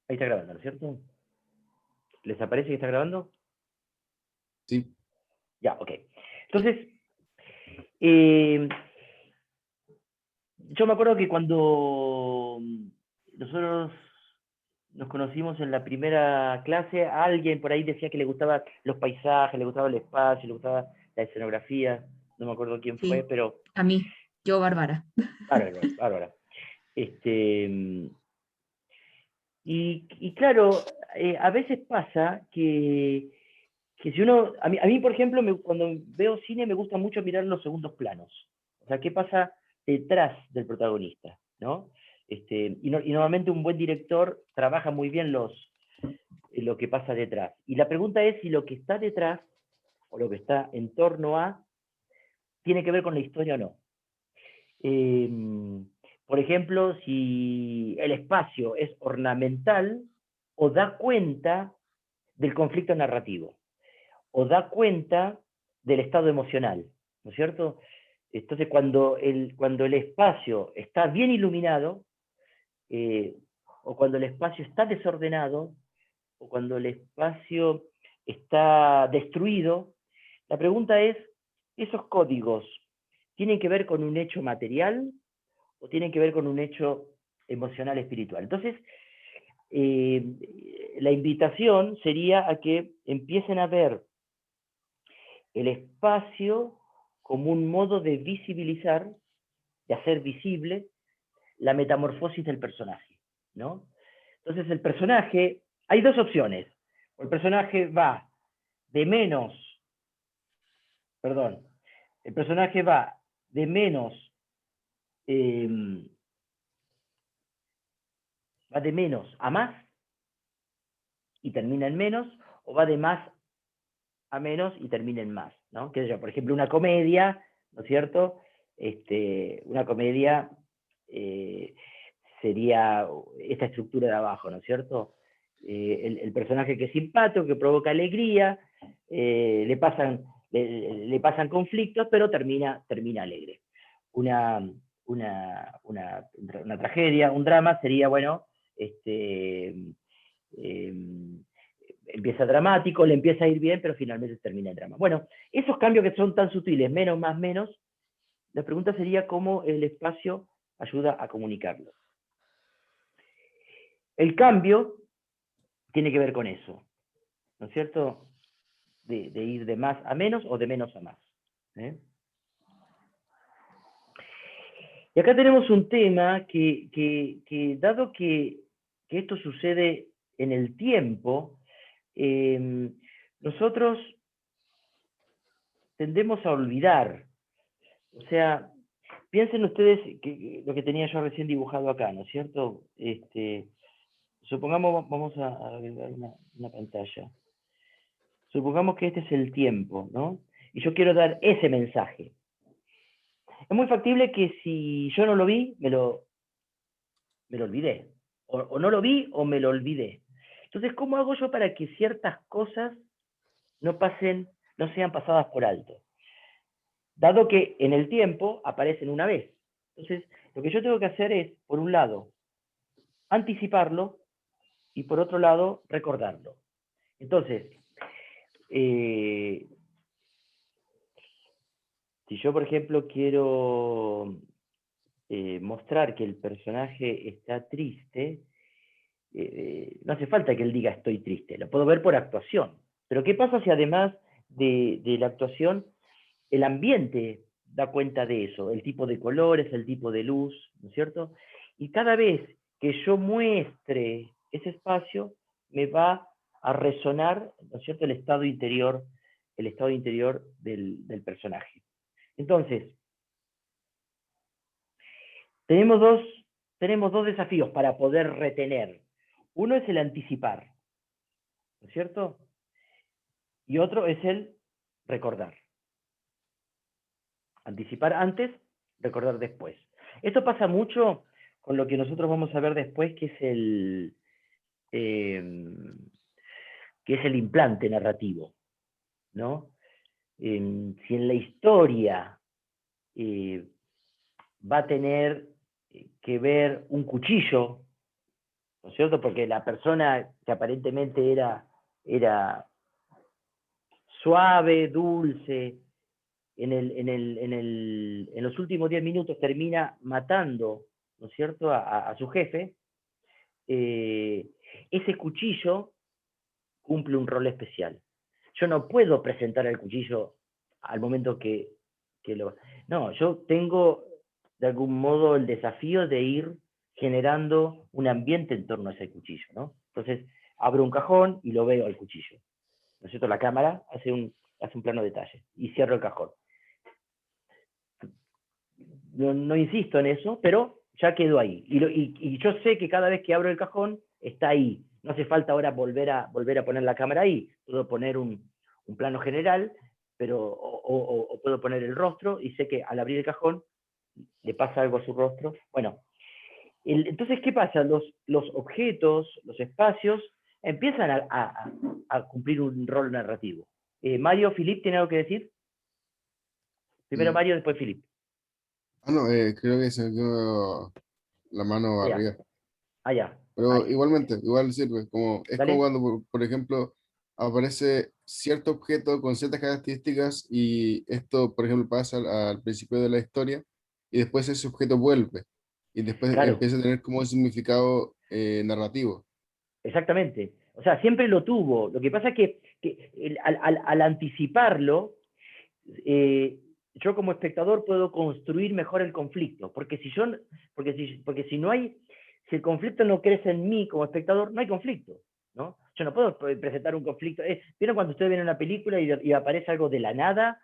Ahí está grabando, ¿no es cierto? ¿Les aparece que está grabando? Sí. Ya, ok. Entonces, eh, yo me acuerdo que cuando nosotros nos conocimos en la primera clase, alguien por ahí decía que le gustaban los paisajes, le gustaba el espacio, le gustaba la escenografía, no me acuerdo quién fue, Sí, pero a mí, yo, Bárbara. bárbara, bárbara. Este, y claro, a veces pasa que si uno, a mí por ejemplo, cuando veo cine me gusta mucho mirar los segundos planos. O sea, qué pasa detrás del protagonista, ¿no? Y normalmente un buen director trabaja muy bien lo que pasa detrás. Y la pregunta es si lo que está detrás, o lo que está en torno a, tiene que ver con la historia o no. Eh, por ejemplo, si el espacio es ornamental o da cuenta del conflicto narrativo, o da cuenta del estado emocional, ¿no es cierto? Entonces, cuando el espacio está bien iluminado, eh, o cuando el espacio está desordenado, o cuando el espacio está destruido, la pregunta es, ¿esos códigos tienen que ver con un hecho material o tienen que ver con un hecho emocional espiritual? Entonces, la invitación sería a que empiecen a ver el espacio como un modo de visibilizar, de hacer visible la metamorfosis del personaje, ¿no? Entonces el personaje, hay dos opciones. El personaje va de menos, perdón, el personaje va de menos, eh, va de menos a más y termina en menos, o va de más a menos y termina en más, ¿no? Que yo, por ejemplo, una comedia, ¿no es cierto? Una comedia eh, sería esta estructura de abajo, ¿no es cierto? El personaje que es simpático, que provoca alegría, le pasan conflictos, pero termina alegre. Una, una tragedia, un drama sería, bueno, eh, empieza dramático, le empieza a ir bien, pero finalmente termina en drama. Bueno, esos cambios que son tan sutiles, menos, más, menos, la pregunta sería cómo el espacio ayuda a comunicarlo. El cambio tiene que ver con eso, ¿no es cierto? De ir de más a menos o de menos a más. ¿Eh? Y acá tenemos un tema que dado que esto sucede en el tiempo, nosotros tendemos a olvidar. O sea, piensen ustedes que lo que tenía yo recién dibujado acá, ¿no es cierto? Supongamos, vamos a agregar una pantalla. Supongamos que este es el tiempo, ¿no? Y yo quiero dar ese mensaje. Es muy factible que si yo no lo vi, me lo olvidé. O no lo vi o me lo olvidé. Entonces, ¿cómo hago yo para que ciertas cosas no pasen, no sean pasadas por alto? Dado que en el tiempo aparecen una vez. Entonces, lo que yo tengo que hacer es, por un lado, anticiparlo y por otro lado, recordarlo. Entonces, eh, si yo, por ejemplo, quiero mostrar que el personaje está triste, no hace falta que él diga estoy triste, lo puedo ver por actuación. Pero ¿qué pasa si además de la actuación, el ambiente da cuenta de eso? El tipo de colores, el tipo de luz, ¿no es cierto? Y cada vez que yo muestre ese espacio, me va a resonar, ¿no es cierto?, el estado interior del personaje. Entonces, tenemos dos desafíos para poder retener. Uno es el anticipar, ¿no es cierto? Y otro es el recordar. Anticipar antes, recordar después. Esto pasa mucho con lo que nosotros vamos a ver después, eh, que es el implante narrativo, ¿no? Si en la historia va a tener que ver un cuchillo, ¿no es cierto? Porque la persona que aparentemente era suave, dulce, en los últimos 10 minutos termina matando, ¿no es cierto?, a su jefe. Ese cuchillo cumple un rol especial. Yo no puedo presentar el cuchillo al momento que lo... No, yo tengo de algún modo el desafío de ir generando un ambiente en torno a ese cuchillo, ¿no? Entonces, abro un cajón y lo veo al cuchillo, ¿no es cierto? La cámara hace un plano detalle y cierro el cajón. No insisto en eso, pero ya quedó ahí. Y yo sé que cada vez que abro el cajón, está ahí. No hace falta ahora volver a poner la cámara ahí. Puedo poner un plano general, pero, o puedo poner el rostro y sé que al abrir el cajón le pasa algo a su rostro. Bueno, entonces, ¿qué pasa? Los objetos, los espacios, empiezan a cumplir un rol narrativo. Mario, Filip, ¿tiene algo que decir? Primero Mm. Mario, después Filip. No, creo que se me quedó la mano Allá, arriba. allá. Pero Ay, igualmente, igual sirve. Es como ¿dale? cuando, por ejemplo, aparece cierto objeto con ciertas características y esto, por ejemplo, pasa al principio de la historia y después ese objeto vuelve y después Claro. empieza a tener como un significado narrativo. Exactamente. O sea, siempre lo tuvo. Lo que pasa es que al anticiparlo, eh, yo como espectador puedo construir mejor el conflicto. Porque si no hay, si el conflicto no crece en mí como espectador, no hay conflicto, ¿no? Yo no puedo presentar un conflicto. ¿Vieron cuando ustedes ven una película y aparece algo de la nada?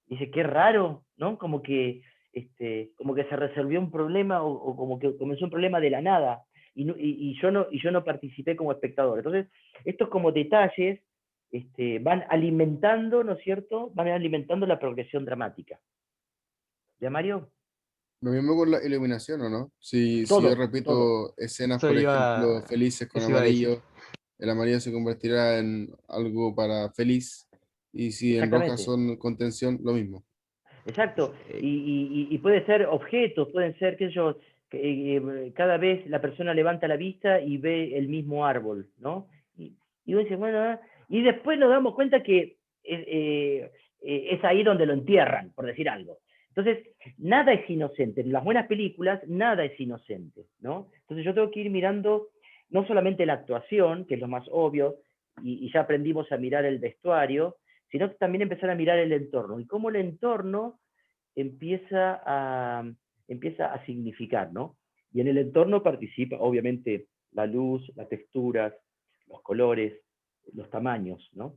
Dice, qué raro, ¿no? Como que se resolvió un problema o como que comenzó un problema de la nada y yo no participé como espectador. Entonces, estos como detalles van alimentando, ¿no es cierto? Van alimentando la progresión dramática. ¿Ya, Mario? Lo mismo con la iluminación, ¿o no? Si yo Todo, todo. repito escenas, Eso por ejemplo, iba, felices con eso iba a decir. amarillo, el amarillo se convertirá en algo para feliz, y si en roja Exactamente. son con tensión, lo mismo. Exacto. Eh, Y puede ser objetos, pueden ser, qué sé yo, cada vez la persona levanta la vista y ve el mismo árbol, ¿no? Y uno dice, bueno, y después nos damos cuenta que es ahí donde lo entierran, por decir algo. Entonces, nada es inocente. En las buenas películas, nada es inocente, ¿no? Entonces yo tengo que ir mirando no solamente la actuación, que es lo más obvio, y ya aprendimos a mirar el vestuario, sino también empezar a mirar el entorno y cómo el entorno empieza a significar, ¿no? Y en el entorno participa, obviamente, la luz, las texturas, los colores, los tamaños, ¿no?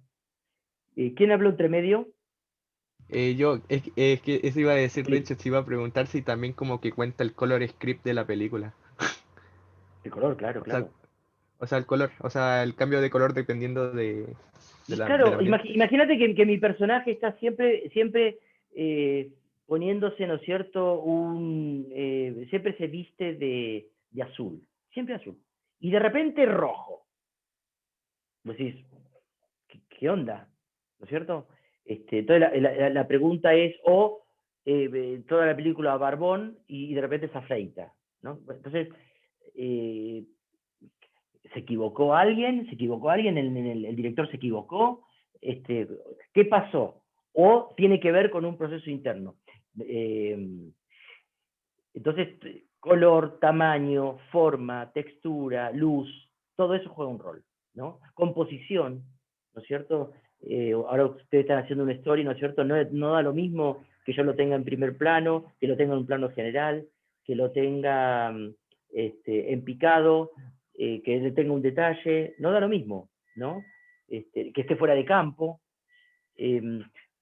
¿Quién habló entre medio? es que eso iba a decir, de Flip, hecho, se iba a preguntar si también como que cuenta el color script de la película. el color, claro, O sea, claro. o sea, el color, o sea, el cambio de color dependiendo del Claro, ambiente. imagínate que mi personaje está siempre eh, poniéndose, ¿no es cierto? Siempre se viste de azul, siempre azul. Y de repente rojo. Vos decís, ¿qué onda? ¿No es cierto? Entonces la pregunta es, toda la película Barbón y de repente se afeita, ¿no? Entonces, eh, ¿se equivocó alguien? ¿El director se equivocó? ¿Qué pasó? ¿O tiene que ver con un proceso interno? Eh, entonces, color, tamaño, forma, textura, luz, todo eso juega un rol, ¿no? Composición, ¿no es cierto? Ahora ustedes están haciendo una story, ¿no es cierto? No da lo mismo que yo lo tenga en primer plano, que lo tenga en un plano general, que lo tenga en picado, que le tenga un detalle, no da lo mismo, ¿no? Que esté fuera de campo. Eh,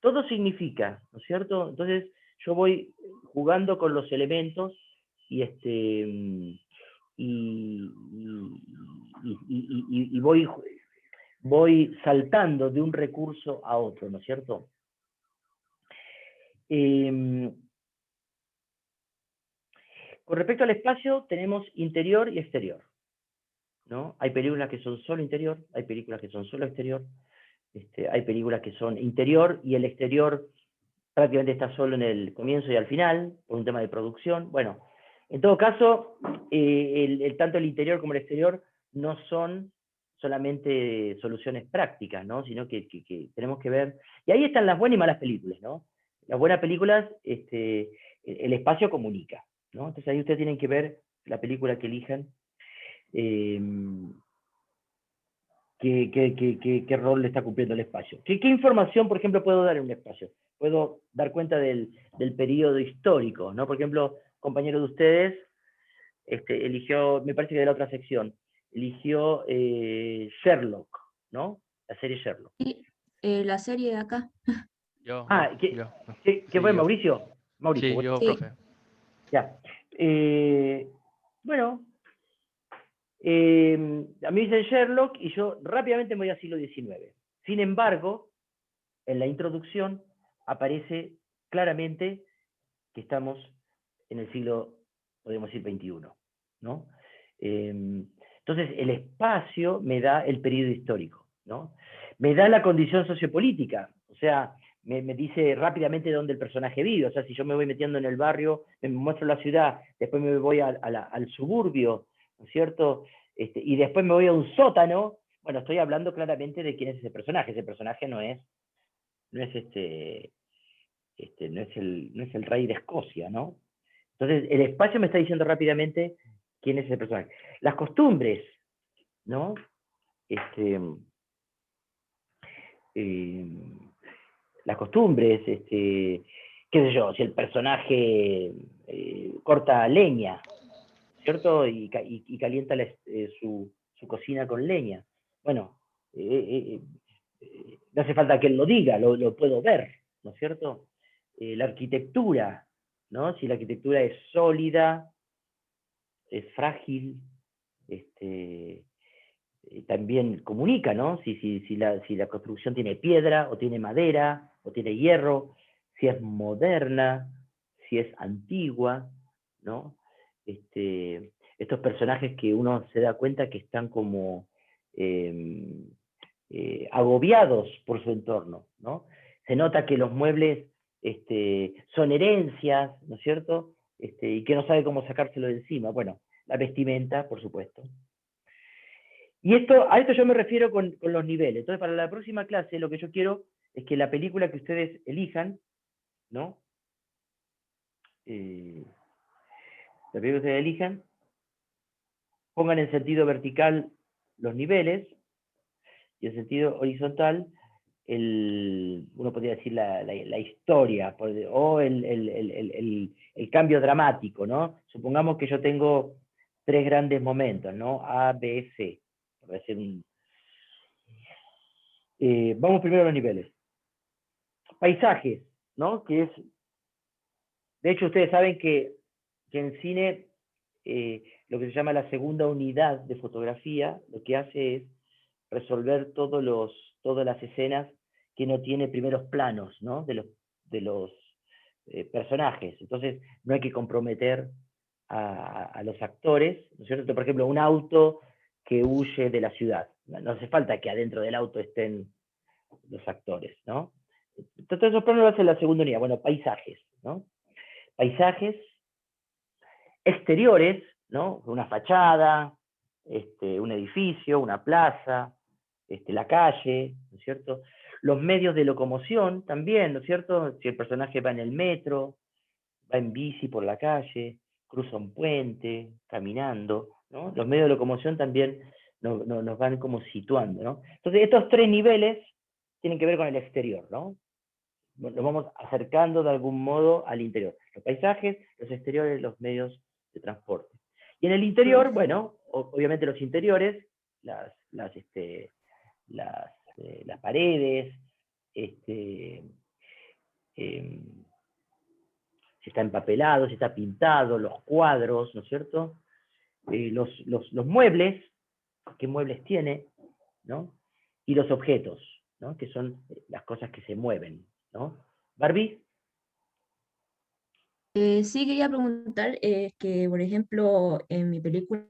Todo significa, ¿no es cierto? Entonces yo voy jugando con los elementos y y, y voy saltando de un recurso a otro, ¿no es cierto? Eh, con respecto al espacio, tenemos interior y exterior, ¿no? Hay películas que son solo interior, hay películas que son solo exterior, hay películas que son interior y el exterior prácticamente está solo en el comienzo y al final, por un tema de producción. Bueno, En todo caso, tanto el interior como el exterior no son solamente soluciones prácticas, ¿no? Sino que tenemos que ver, y ahí están las buenas y malas películas, ¿no? Las buenas películas, el espacio comunica, ¿no? Entonces ahí ustedes tienen que ver la película que elijan, eh, qué rol le está cumpliendo el espacio. ¿Qué información, por ejemplo, puedo dar en un espacio? Puedo dar cuenta del periodo histórico, ¿no? Por ejemplo, compañero de ustedes eligió, me parece que de la otra sección, eligió Sherlock, ¿no? La serie Sherlock. Sí, la serie de acá. Yo, Ah, no, ¿qué, yo. qué Sí, fue, yo. Mauricio? Mauricio, Sí, bueno, yo, Sí. profe. ya. Bueno, a mí dicen Sherlock y yo rápidamente me voy al siglo XIX. Sin embargo, en la introducción aparece claramente que estamos en el siglo, podemos decir, XXI, ¿no? Entonces, el espacio me da el periodo histórico, ¿no? Me da la condición sociopolítica, o sea, me dice rápidamente dónde el personaje vive, o sea, si yo me voy metiendo en el barrio, me muestro la ciudad, después me voy al suburbio, ¿no es cierto? Y después me voy a un sótano, bueno, estoy hablando claramente de quién es ese personaje no es no es no es el rey de Escocia, ¿no? Entonces, el espacio me está diciendo rápidamente quién es ese personaje. Las costumbres, ¿no? Eh, las costumbres, qué sé yo, si el personaje corta leña, ¿cierto? Y calienta su cocina con leña. Bueno, no hace falta que él lo diga, lo puedo ver, ¿no es cierto? La arquitectura, ¿no? Si la arquitectura es sólida, es frágil, también comunica, ¿no? Si la construcción tiene piedra, o tiene madera, o tiene hierro, si es moderna, si es antigua, ¿no? Estos personajes que uno se da cuenta que están como agobiados por su entorno, ¿no? Se nota que los muebles son herencias, ¿no es cierto? Y que no sabe cómo sacárselo de encima. Bueno, la vestimenta, por supuesto. Y a esto yo me refiero con los niveles. Entonces, para la próxima clase, lo que yo quiero es que la película que ustedes elijan, ¿no? La película que ustedes elijan, pongan en sentido vertical los niveles y en sentido horizontal uno podría decir la historia o el cambio dramático, ¿no? Supongamos que yo tengo 3 grandes momentos, ¿no? A, B, C. Vamos primero a los niveles. Paisajes, ¿no? De hecho, ustedes saben que en cine lo que se llama la segunda unidad de fotografía, lo que hace es resolver todas las escenas que no tiene primeros planos, ¿no? De los personajes. Entonces, no hay que comprometer a los actores, ¿no es cierto? Por ejemplo, un auto que huye de la ciudad. No hace falta que adentro del auto estén los actores, ¿no? Entonces, esos planos lo hace la segunda unidad. Bueno, paisajes, ¿no? Paisajes exteriores, ¿no? Una fachada, un edificio, una plaza, la calle, ¿no es cierto? Los medios de locomoción también, ¿no es cierto? Si el personaje va en el metro, va en bici por la calle, cruza un puente, caminando, ¿no? Los medios de locomoción también nos van como situando, ¿no? Entonces, estos 3 niveles tienen que ver con el exterior, ¿no? Nos vamos acercando de algún modo al interior. Los paisajes, los exteriores, los medios de transporte. Y en el interior, bueno, obviamente los interiores, las paredes, eh, si está empapelado, si está pintado, los cuadros, ¿no es cierto? Los muebles, qué muebles tiene, ¿no? Y los objetos, ¿no? Que son las cosas que se mueven, ¿no? Barbie. Sí, quería preguntar que, por ejemplo, en mi película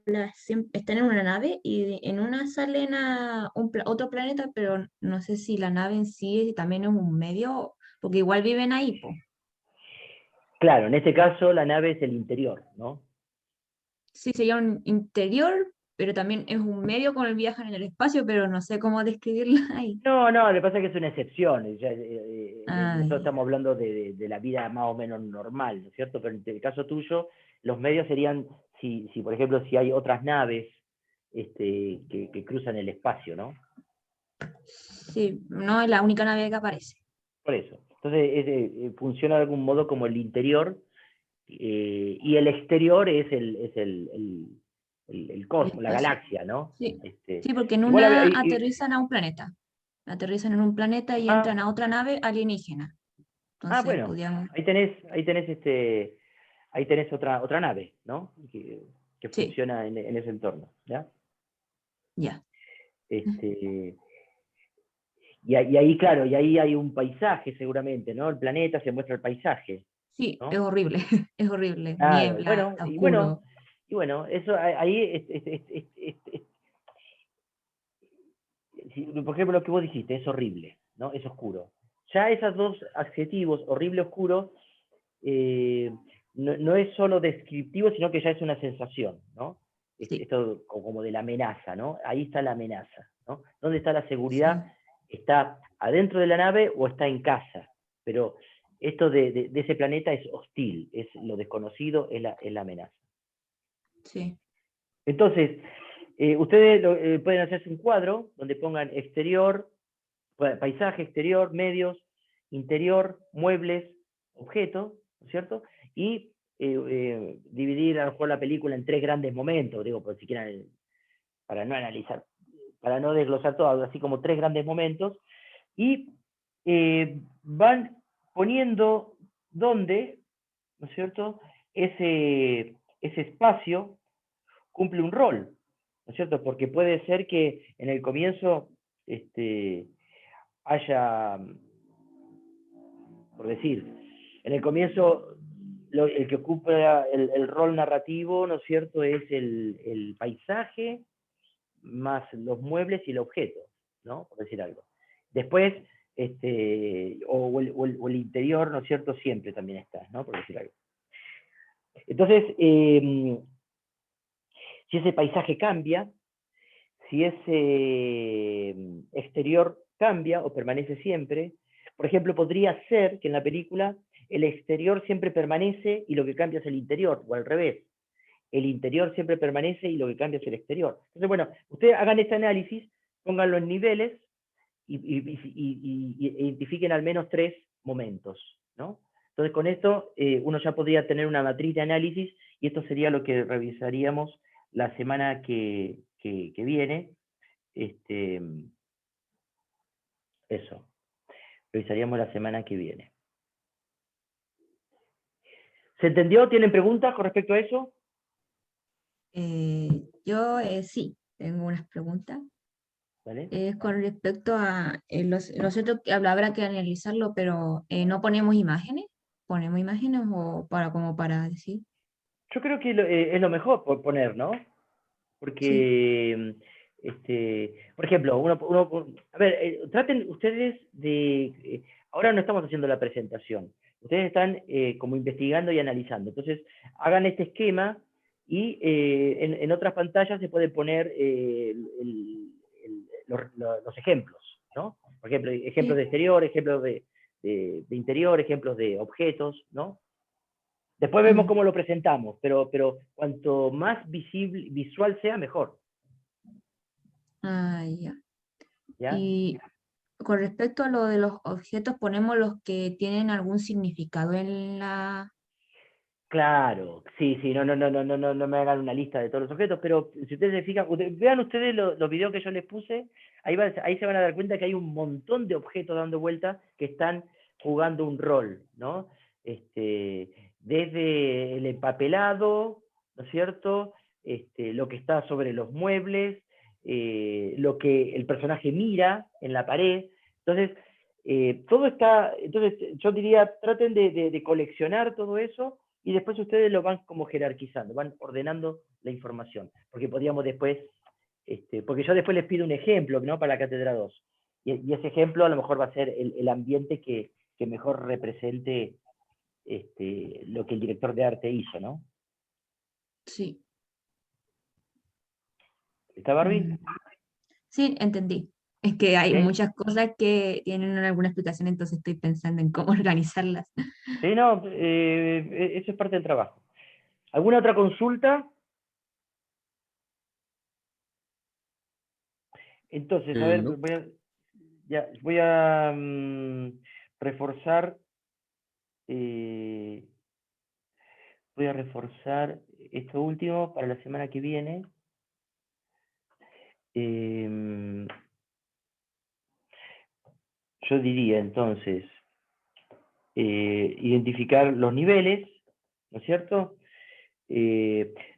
están en una nave y en una salen a otro planeta, pero no sé si la nave en sí también es un medio, porque igual viven ahí, po. Claro, en este caso la nave es el interior, ¿no? sí, sería un interior, pero también es un medio con el viaje en el espacio, pero no sé cómo describirlo ahí. No, no, lo que pasa es que es una excepción. Ah, Nosotros estamos hablando de la vida más o menos normal, ¿no es cierto? Pero en el caso tuyo, los medios serían, si por ejemplo, si hay otras naves que cruzan el espacio, ¿no? sí, no es la única nave que aparece. Por eso. Entonces, funciona de algún modo como el interior, y el exterior es el El cosmos, la espacio. galaxia, ¿no? Sí, Este, sí, porque en igual, una aterrizan a un planeta. Aterrizan en un planeta y ah, entran a otra nave alienígena. Entonces, bueno, podríamos. ahí tenés otra nave, ¿no? Que Sí, funciona en ese entorno, ¿ya? ya. Este, y ahí, claro, y ahí hay un paisaje seguramente, ¿no? El planeta se muestra el paisaje, Sí, es ¿no? horrible. Es horrible. Claro, Niebla, bueno, está y bueno, oscuro. y bueno, eso ahí por ejemplo, lo que vos dijiste, es horrible, ¿no? Es oscuro. Ya esos dos adjetivos, horrible, oscuro, eh, no es solo descriptivo, sino que ya es una sensación, ¿no? Sí, Esto como de la amenaza, ¿no? Ahí está la amenaza, ¿no? ¿Dónde está la seguridad? sí, ¿Está adentro de la nave o está en casa? Pero esto de ese planeta es hostil, es lo desconocido, es la amenaza. sí. Entonces, ustedes pueden hacerse un cuadro donde pongan exterior, paisaje exterior, medios, interior, muebles, objetos, ¿no es cierto? Y dividir a lo mejor la película en tres grandes momentos, digo, por si quieren, para no analizar, para no desglosar todo, así como tres grandes momentos, y van poniendo dónde, ¿no es cierto?, ese espacio cumple un rol, ¿no es cierto? Porque puede ser que en el comienzo haya, por decir, en el comienzo el que ocupa el rol narrativo, ¿no es cierto?, es el paisaje más los muebles y el objeto, ¿no? Por decir algo. Después, o el interior, ¿no es cierto?, siempre también está, ¿no? Por decir algo. Entonces, si ese paisaje cambia, si ese exterior cambia o permanece siempre, por ejemplo, podría ser que en la película el exterior siempre permanece y lo que cambia es el interior, o al revés, el interior siempre permanece y lo que cambia es el exterior. Entonces, bueno, ustedes hagan este análisis, pónganlo en niveles y identifiquen al menos tres momentos, ¿no? Entonces, con esto uno ya podría tener una matriz de análisis y esto sería lo que revisaríamos la semana que viene. Este, Eso, revisaríamos la semana que viene. ¿Se entendió? ¿Tienen preguntas con respecto a eso? Yo sí, tengo unas preguntas. ¿Vale? Es con respecto a lo cierto que habrá que analizarlo, pero no ponemos imágenes o para como para decir, Yo creo que es lo mejor por poner, ¿no? sí, Porque, por ejemplo, a ver, traten ustedes ahora no estamos haciendo la presentación, ustedes están como investigando y analizando, entonces hagan este esquema y en otras pantallas se puede poner los ejemplos, ¿no? Por ejemplo, ejemplos de sí, exterior, ejemplos de interior, ejemplos de objetos, ¿no? Después vemos mm, cómo lo presentamos, pero cuanto más visual sea, mejor, ya. ¿ya? Y con respecto a lo de los objetos, ponemos los que tienen algún significado en la, Claro, sí, sí, no me hagan una lista de todos los objetos, pero si ustedes se fijan, vean ustedes los videos que yo les puse, ahí se van a dar cuenta que hay un montón de objetos dando vuelta que están jugando un rol, ¿no? Desde el empapelado, ¿no es cierto? Lo que está sobre los muebles, lo que el personaje mira en la pared. Entonces, todo está, entonces yo diría, traten de coleccionar todo eso y después ustedes lo van como jerarquizando, van ordenando la información, porque podríamos después, porque yo después les pido un ejemplo, ¿no? Para la cátedra 2, y ese ejemplo a lo mejor va a ser el ambiente que mejor represente lo que el director de arte hizo, ¿no? sí. ¿Está Barbie? Mm, sí, entendí. Es que hay ¿Ok? muchas cosas que tienen alguna explicación, entonces estoy pensando en cómo organizarlas. Sí, no, eso es parte del trabajo. ¿Alguna otra consulta? Entonces, a ver, No. voy a reforzar, eh, voy a reforzar esto último para la semana que viene. Em, yo diría entonces, identificar los niveles, ¿no es cierto?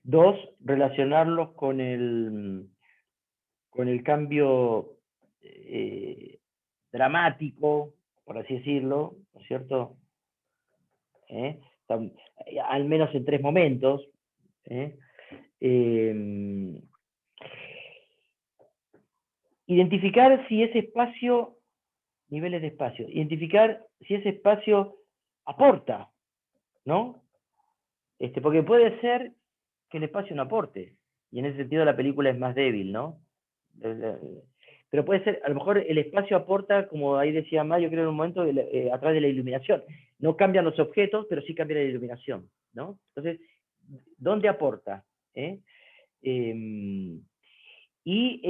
Dos, relacionarlos con el cambio dramático, por así decirlo, ¿no es cierto? ¿Eh? Al menos en tres momentos. ¿Eh? Eh, Identificar si ese espacio, niveles de espacio, identificar si ese espacio aporta, ¿no? Porque puede ser que el espacio no aporte, y en ese sentido la película es más débil, ¿no? Pero puede ser, a lo mejor el espacio aporta, como ahí decía Mario, creo en un momento, a través de la iluminación. No cambian los objetos, pero sí cambia la iluminación, ¿no? Entonces, ¿dónde aporta? ¿Eh? Y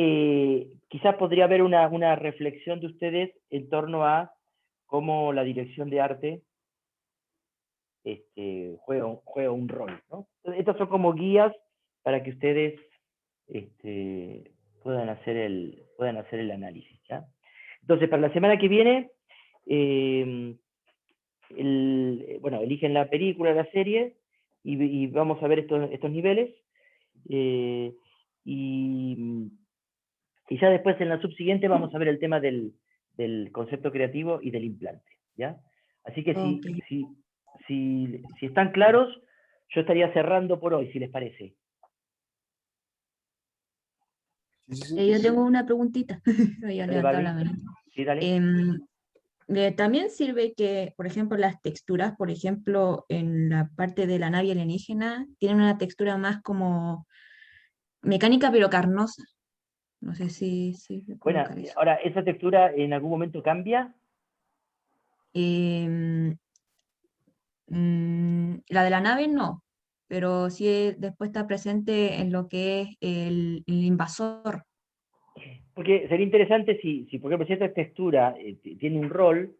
quizás podría haber una reflexión de ustedes en torno a cómo la dirección de arte juega un rol, ¿no? Entonces, estas son como guías para que ustedes puedan hacer el análisis, ¿ya? Entonces, para la semana que viene, bueno, eligen la película, la serie, y vamos a ver estos niveles. eh, y, y ya después en la subsiguiente vamos a ver el tema del concepto creativo y del implante, ¿ya? Así que Ok. si están claros, yo estaría cerrando por hoy, si les parece. Sí, sí, sí. Yo tengo una preguntita. Había Dale, levantado la Barbie. mano. Sí, dale. Em, también sirve que, por ejemplo, las texturas, por ejemplo, en la parte de la nave alienígena, tienen una textura más como mecánica pero carnosa. No sé si voy a Bueno, colocar eso. ahora, ¿esa textura en algún momento cambia? Em, la de la nave no, pero sí después está presente en lo que es el invasor. Porque sería interesante si por ejemplo, si esta textura tiene un rol,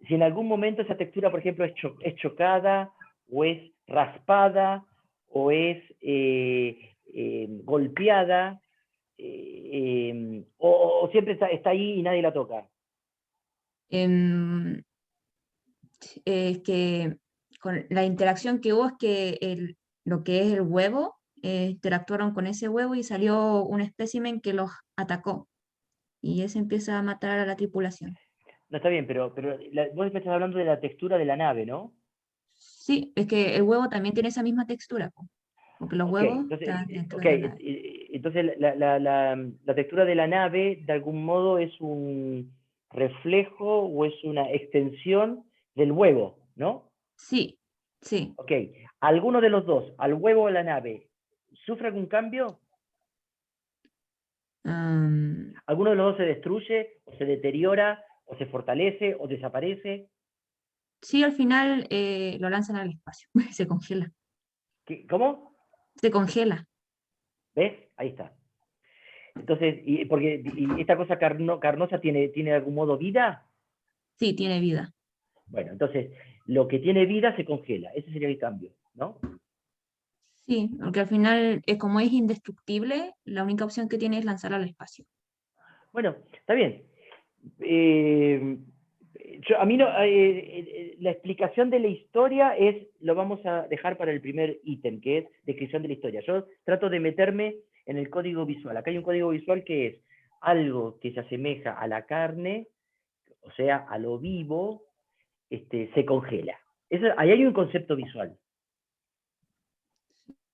si en algún momento esa textura, por ejemplo, es chocada, o es raspada, o es golpeada, o siempre está ahí y nadie la toca. Em, es que con la interacción que hubo es que lo que es el huevo, interactuaron con ese huevo y salió un espécimen que los atacó. Y ese empieza a matar a la tripulación. No está bien, pero vos me estás hablando de la textura de la nave, ¿no? Sí, es que el huevo también tiene esa misma textura, po, porque los Ok, huevos entonces, están dentro de la nave. entonces la textura de la nave de algún modo es un reflejo o es una extensión del huevo, ¿no? Sí, sí. Ok, ¿alguno de los dos, al huevo o a la nave, sufre algún cambio? Am, ¿Alguno de los dos se destruye, o se deteriora, o se fortalece, o desaparece? sí, al final lo lanzan al espacio, se congela. ¿Cómo? Se congela. ¿Ves? Ahí está. Entonces, y esta cosa carnosa tiene de algún modo vida. Sí, tiene vida. Bueno, entonces, lo que tiene vida se congela. Ese sería el cambio, ¿no? Sí, porque al final, como es indestructible, la única opción que tiene es lanzar al espacio. Bueno, está bien. Eh, a mí no, la explicación de la historia lo vamos a dejar para el primer ítem, que es descripción de la historia. Yo trato de meterme en el código visual. Acá hay un código visual que es algo que se asemeja a la carne, o sea, a lo vivo, se congela. Ahí hay un concepto visual.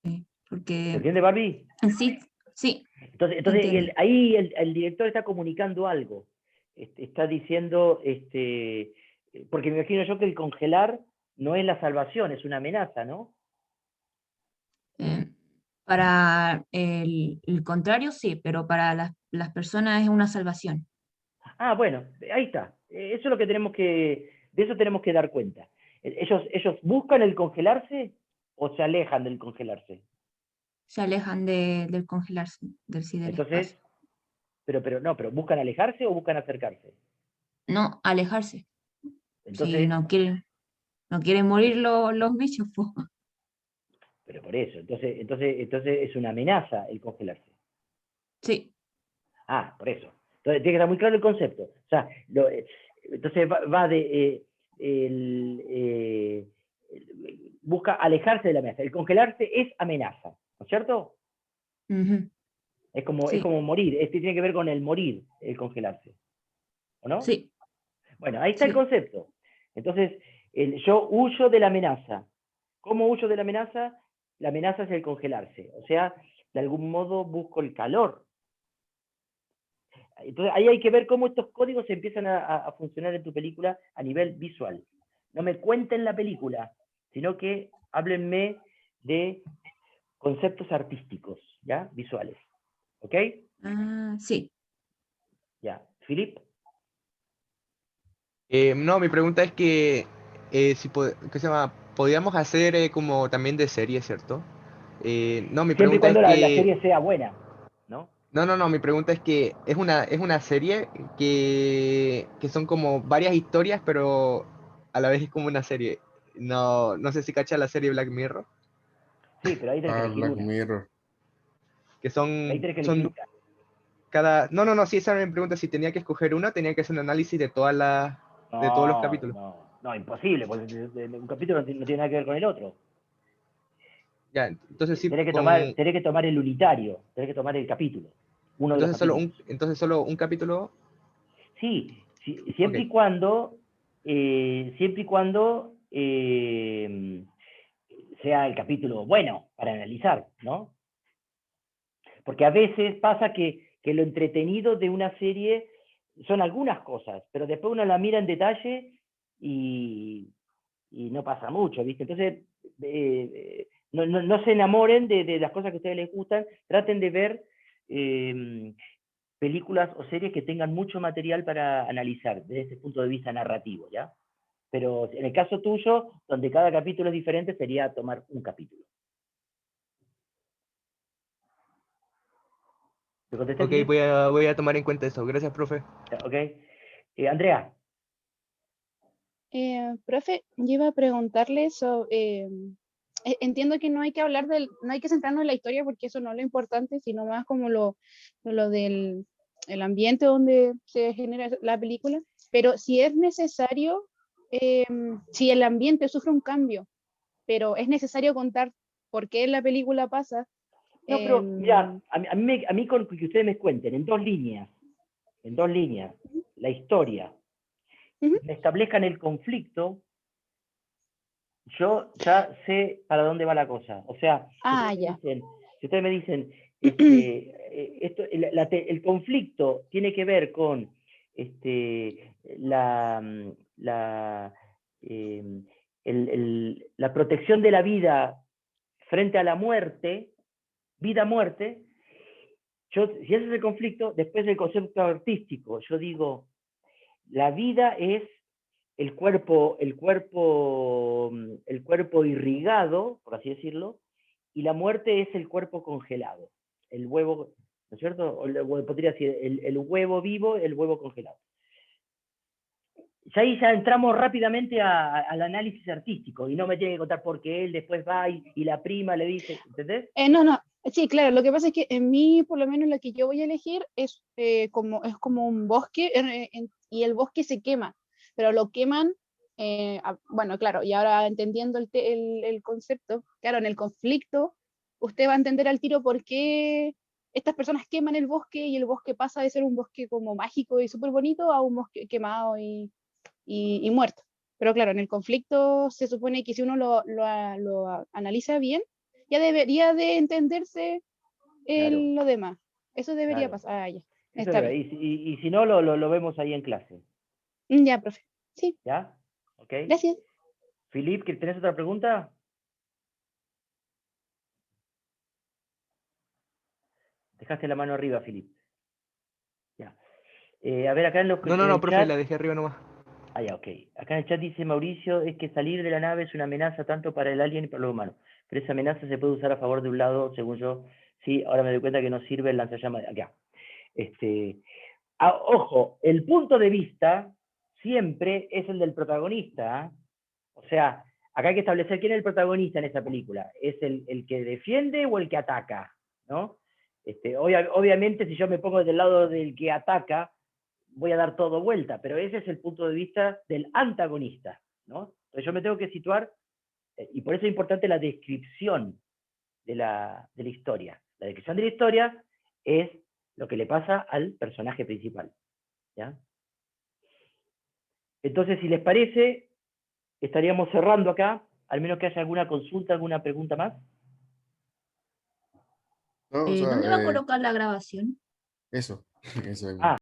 Sí, ¿Se porque entiende, Barbie? en sí, sí, Entonces entiendo. ahí el director está comunicando algo. Está diciendo, porque me imagino yo que el congelar no es la salvación, es una amenaza, ¿no? Eh, Para el contrario, sí, pero para las personas es una salvación. Ah, bueno, ahí está. Eso es lo que de eso tenemos que dar cuenta. ¿Ellos buscan el congelarse o se alejan del congelarse? Se alejan del congelarse, sí, del Entonces, espacio. pero ¿buscan alejarse o buscan acercarse? No, alejarse. Si Entonces, no quieren morir los bichos, po. pero por eso, entonces es una amenaza el congelarse. Sí. Ah, por eso. Entonces tiene que estar muy claro el concepto. O sea, entonces va de busca alejarse de la amenaza. El congelarse es amenaza, ¿no es cierto? Ujú. Es Sí, como morir. Este tiene que ver con el morir, el congelarse, ¿o no? sí, Bueno, ahí está el sí. concepto. Entonces, yo huyo de la amenaza. ¿Cómo huyo de la amenaza? La amenaza es el congelarse. O sea, de algún modo busco el calor. Entonces, ahí hay que ver cómo estos códigos empiezan a funcionar en tu película a nivel visual. No me cuenten la película, sino que háblenme de conceptos artísticos, ¿ya? Visuales. ¿Ok? Ah, sí. Ya. Philip, No, mi pregunta es que, si ¿qué se llama? Podríamos hacer como también de serie, ¿cierto? No, mi siempre y pregunta es cuando la que, serie sea buena, ¿no? no, mi pregunta es que es una serie que son como varias historias, pero a la vez es como una serie. No, no sé si cacha la serie Black Mirror, Sí, pero ahí tenés que Ah, elegir Black una. Mirror. que Ahí tenés que elegir son una. no, sí, esa era mi pregunta, si tenía que escoger una, tenía que hacer un análisis de todos los No, capítulos. no, no, imposible, porque un capítulo no tiene nada que ver con el otro. Ya, entonces sí, Tenés que tomar el unitario, tenés que tomar el capítulo, uno de los capítulos. entonces solo un capítulo. Sí, Ok, siempre y cuando sea el capítulo bueno para analizar, ¿no? Porque a veces pasa que lo entretenido de una serie son algunas cosas, pero después uno la mira en detalle y no pasa mucho, ¿viste? Entonces, no se enamoren de las cosas que a ustedes les gustan, traten de ver eh, películas o series que tengan mucho material para analizar desde ese punto de vista narrativo, ¿ya? Pero en el caso tuyo, donde cada capítulo es diferente, sería tomar un capítulo. ¿Te contesté, ok, Filip? voy a tomar en cuenta eso. Gracias, profe. ¿Ok? Andrea, Profe, yo iba a preguntarle sobre, entiendo que no hay que no hay que centrarnos en la historia porque eso no es lo importante, sino más como lo del el ambiente donde se genera la película, pero si es necesario, si el ambiente sufre un cambio, pero es necesario contar por qué la película pasa. no, pero mira, em, a mí con que ustedes me cuenten en dos líneas, la historia, Ujú. me establezcan el conflicto, yo ya sé para dónde va la cosa. O sea, Ah, ya. si ustedes me dicen, el conflicto tiene que ver con la, eh, la protección de la vida frente a la muerte, vida-muerte, si ese es el conflicto, después del concepto artístico, yo digo, la vida es el cuerpo irrigado, por así decirlo, y la muerte es el cuerpo congelado, el huevo, ¿no es cierto? Podría decir, el huevo vivo, el huevo congelado. Ya ahí ya entramos rápidamente al análisis artístico, y no me tiene que contar por qué él después va y la prima le dice, ¿entendés? No, no, sí, claro, lo que pasa es que en mí, por lo menos la que yo voy a elegir es como un bosque y el bosque se quema, pero lo queman, bueno, claro, y ahora entendiendo el concepto, claro, en el conflicto, usted va a entender al tiro por qué estas personas queman el bosque y el bosque pasa de ser un bosque como mágico y súper bonito a un bosque quemado y muerto. Pero claro, en el conflicto se supone que si uno lo analiza bien, ya debería de entenderse Claro, lo demás. Eso debería claro. pasar. Ah, ya. Eso Está es, bien. y si no, lo vemos ahí en clase. Ya, profe. Sí, ¿Ya? ¿Ok? gracias. Filip, ¿tenés otra pregunta? Dejaste la mano arriba, Filip. Ya. A ver, acá en los No, en el profe, chat- la dejé arriba nomás. Ah, ya, ok. Acá en el chat dice Mauricio, es que salir de la nave es una amenaza tanto para el alien y para los humanos. Pero esa amenaza se puede usar a favor de un lado, según yo. Sí, ahora me doy cuenta que no sirve el lanzallamas de acá. Ojo, el punto de vista siempre es el del protagonista. ¿Eh? O sea, acá hay que establecer quién es el protagonista en esa película. ¿Es el que defiende o el que ataca? ¿No? Obviamente, si yo me pongo del lado del que ataca, voy a dar todo vuelta, pero ese es el punto de vista del antagonista, ¿no? Entonces yo me tengo que situar, y por eso es importante la descripción de la historia. La descripción de la historia es lo que le pasa al personaje principal, ¿ya? Entonces, si les parece, estaríamos cerrando acá, al menos que haya alguna consulta, alguna pregunta más. ¿No? O sea, ¿Dónde va a colocar la grabación? eso, eso mismo. Ah,